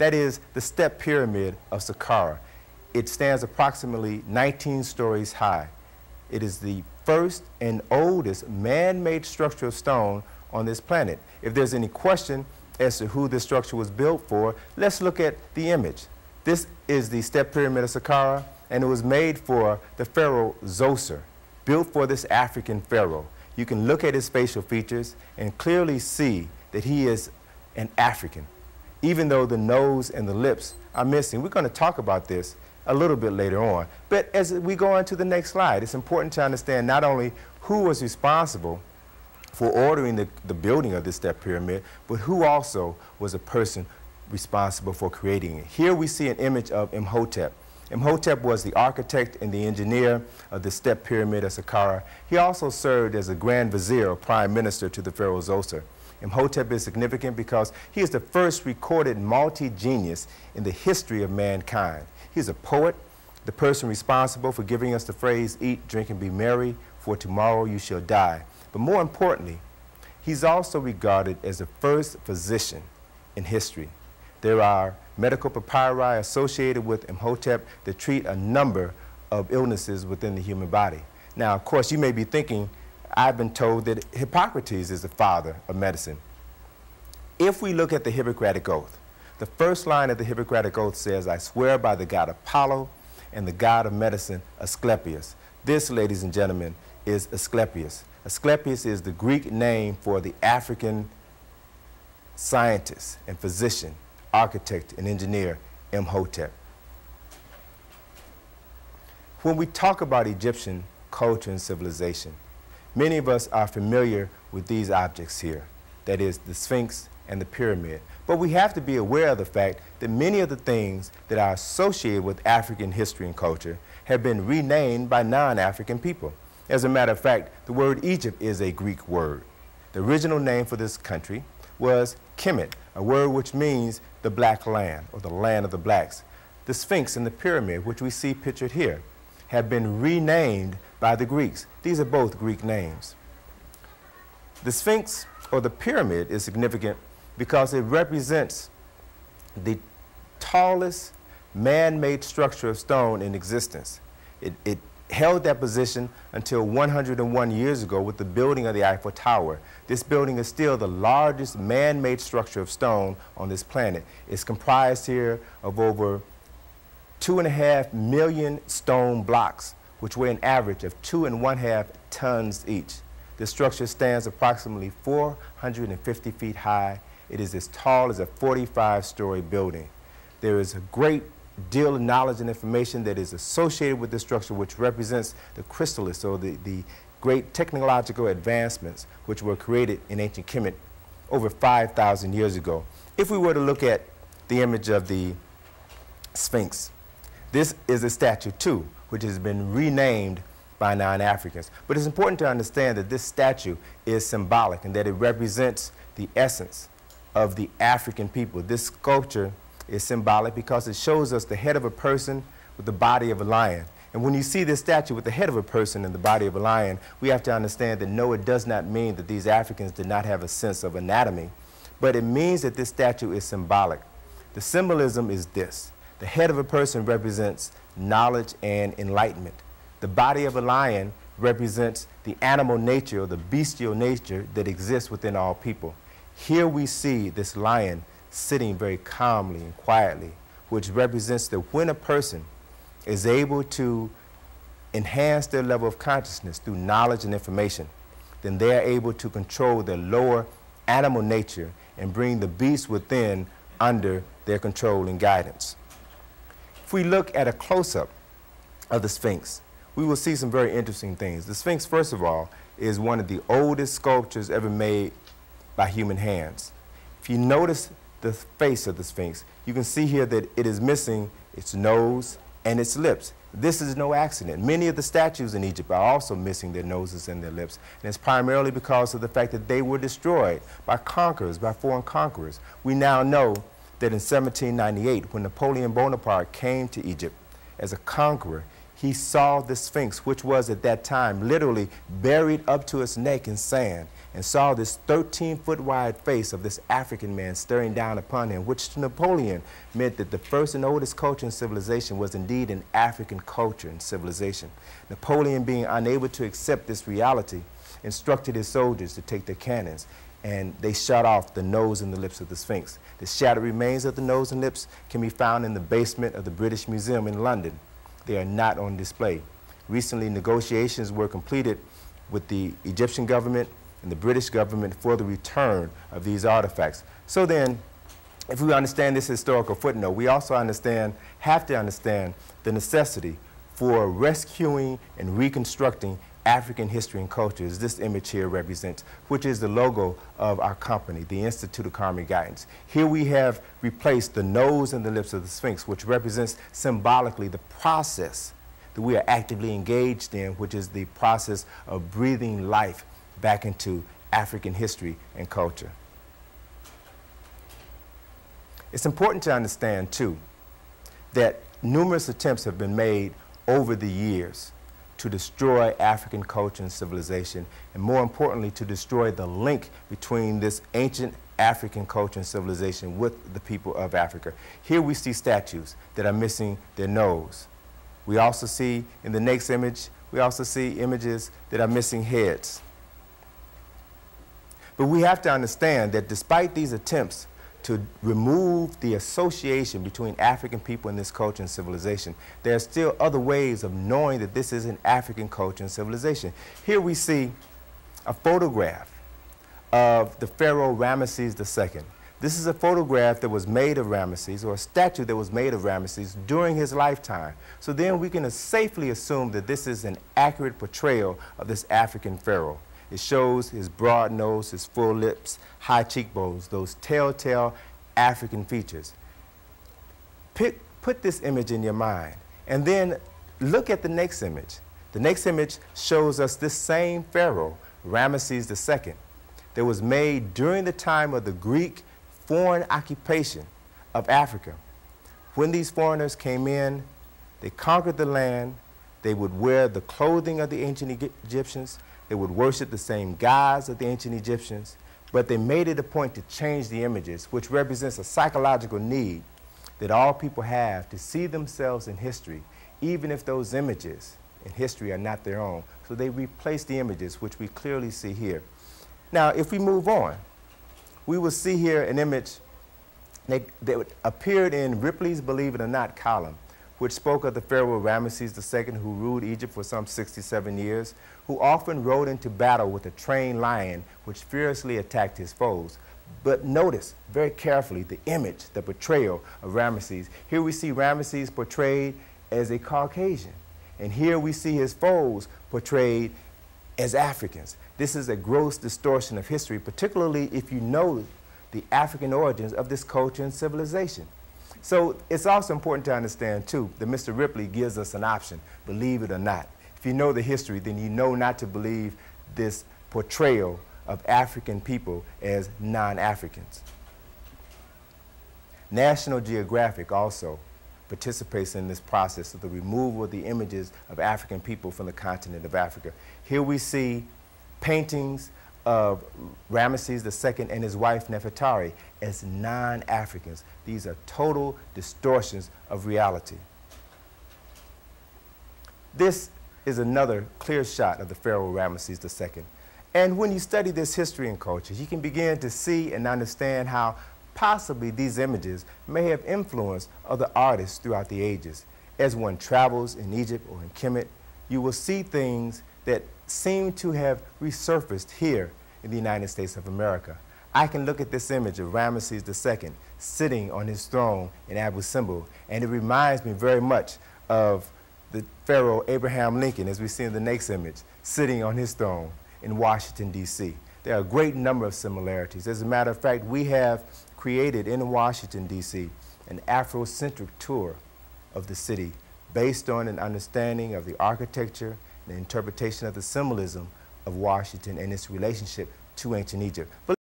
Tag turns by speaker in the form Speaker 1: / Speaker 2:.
Speaker 1: That is the step pyramid of Saqqara. It stands approximately 19 stories high. It is the first and oldest man-made structure of stone on this planet. If there's any question as to who this structure was built for, let's look at the image. This is the step pyramid of Saqqara, and it was made for the pharaoh Zoser, built for this African pharaoh. You can look at his facial features and clearly see that he is an African, even though the nose and the lips are missing. We're going to talk about this a little bit later on. But as we go on to the next slide, it's important to understand not only who was responsible for ordering the building of this step pyramid, but who also was a person responsible for creating it. Here we see an image of Imhotep. Imhotep was the architect and the engineer of the step pyramid of Saqqara. He also served as a grand vizier or prime minister to the pharaoh Zoser. Imhotep is significant because he is the first recorded multi-genius in the history of mankind. He's a poet, the person responsible for giving us the phrase, "Eat, drink, and be merry, for tomorrow you shall die." But more importantly, he's also regarded as the first physician in history. There are medical papyri associated with Imhotep that treat a number of illnesses within the human body. Now, of course, you may be thinking, I've been told that Hippocrates is the father of medicine. If we look at the Hippocratic Oath, the first line of the Hippocratic Oath says, "I swear by the god Apollo and the god of medicine, Asclepius." This, ladies and gentlemen, is Asclepius. Asclepius is the Greek name for the African scientist and physician, architect and engineer, Imhotep. When we talk about Egyptian culture and civilization, many of us are familiar with these objects here, that is the Sphinx and the pyramid. But we have to be aware of the fact that many of the things that are associated with African history and culture have been renamed by non-African people. As a matter of fact, the word Egypt is a Greek word. The original name for this country was Kemet, a word which means the black land, or the land of the blacks. The Sphinx and the pyramid, which we see pictured here, have been renamed by the Greeks. These are both Greek names. The Sphinx, or the pyramid, is significant because it represents the tallest man-made structure of stone in existence. It held that position until 101 years ago with the building of the Eiffel Tower. This building is still the largest man-made structure of stone on this planet. It's comprised here of over 2.5 million stone blocks, which weigh an average of 2.5 tons each. This structure stands approximately 450 feet high. It is as tall as a 45-story building. There is a great deal of knowledge and information that is associated with this structure, which represents the chrysalis, or the great technological advancements which were created in ancient Kemet over 5,000 years ago. If we were to look at the image of the Sphinx, this is a statue too, which has been renamed by non-Africans. But it's important to understand that this statue is symbolic and that it represents the essence of the African people. This sculpture is symbolic because it shows us the head of a person with the body of a lion. And when you see this statue with the head of a person and the body of a lion, we have to understand that no, it does not mean that these Africans did not have a sense of anatomy, but it means that this statue is symbolic. The symbolism is this: the head of a person represents knowledge and enlightenment. The body of a lion represents the animal nature, or the bestial nature that exists within all people. Here we see this lion sitting very calmly and quietly, which represents that when a person is able to enhance their level of consciousness through knowledge and information, then they are able to control their lower animal nature and bring the beast within under their control and guidance. If we look at a close-up of the Sphinx, we will see some very interesting things. The Sphinx, first of all, is one of the oldest sculptures ever made by human hands. If you notice the face of the Sphinx, you can see here that it is missing its nose and its lips. This is no accident. Many of the statues in Egypt are also missing their noses and their lips, and it's primarily because of the fact that they were destroyed by conquerors, by foreign conquerors. We now know that in 1798, when Napoleon Bonaparte came to Egypt as a conqueror, he saw the Sphinx, which was at that time literally buried up to its neck in sand, and saw this 13-foot wide face of this African man staring down upon him, which to Napoleon meant that the first and oldest culture and civilization was indeed an African culture and civilization. Napoleon, being unable to accept this reality, instructed his soldiers to take their cannons, and they shot off the nose and the lips of the Sphinx. The shattered remains of the nose and lips can be found in the basement of the British Museum in London. They are not on display. Recently, negotiations were completed with the Egyptian government and the British government for the return of these artifacts. So then, if we understand this historical footnote, we also have to understand the necessity for rescuing and reconstructing African history and culture, as this image here represents, which is the logo of our company, the Institute of Karmic Guidance. Here we have replaced the nose and the lips of the Sphinx, which represents symbolically the process that we are actively engaged in, which is the process of breathing life back into African history and culture. It's important to understand, too, that numerous attempts have been made over the years to destroy African culture and civilization, and more importantly, to destroy the link between this ancient African culture and civilization with the people of Africa. Here we see statues that are missing their nose. We also see, in the next image, we also see images that are missing heads. But we have to understand that despite these attempts to remove the association between African people and this culture and civilization, there are still other ways of knowing that this is an African culture and civilization. Here we see a photograph of the pharaoh Ramesses II. This is a photograph that was made of Ramesses, or a statue that was made of Ramesses during his lifetime. So then we can safely assume that this is an accurate portrayal of this African pharaoh. It shows his broad nose, his full lips, high cheekbones, those telltale African features. Put this image in your mind, and then look at the next image. The next image shows us this same pharaoh, Ramesses II, that was made during the time of the Greek foreign occupation of Africa. When these foreigners came in, they conquered the land. They would wear the clothing of the ancient Egyptians. They would worship the same gods of the ancient Egyptians, but they made it a point to change the images, which represents a psychological need that all people have to see themselves in history, even if those images in history are not their own. So they replace the images, which we clearly see here. Now, if we move on, we will see here an image that appeared in Ripley's Believe It or Not column, which spoke of the pharaoh Ramesses II, who ruled Egypt for some 67 years, who often rode into battle with a trained lion, which fiercely attacked his foes. But notice very carefully the image, the portrayal of Ramesses. Here we see Ramesses portrayed as a Caucasian, and here we see his foes portrayed as Africans. This is a gross distortion of history, particularly if you know the African origins of this culture and civilization. So it's also important to understand, too, that Mr. Ripley gives us an option, believe it or not. If you know the history, then you know not to believe this portrayal of African people as non-Africans. National Geographic also participates in this process of the removal of the images of African people from the continent of Africa. Here we see paintings of Ramesses II and his wife Nefertari as non-Africans. These are total distortions of reality. This is another clear shot of the pharaoh Ramesses II. And when you study this history and culture, you can begin to see and understand how possibly these images may have influenced other artists throughout the ages. As one travels in Egypt or in Kemet, you will see things that seem to have resurfaced here in the United States of America. I can look at this image of Ramesses II sitting on his throne in Abu Simbel, and it reminds me very much of the Pharaoh Abraham Lincoln, as we see in the next image, sitting on his throne in Washington, D.C. There are a great number of similarities. As a matter of fact, we have created in Washington, D.C., an Afrocentric tour of the city based on an understanding of the architecture and the interpretation of the symbolism of Washington and its relationship to ancient Egypt.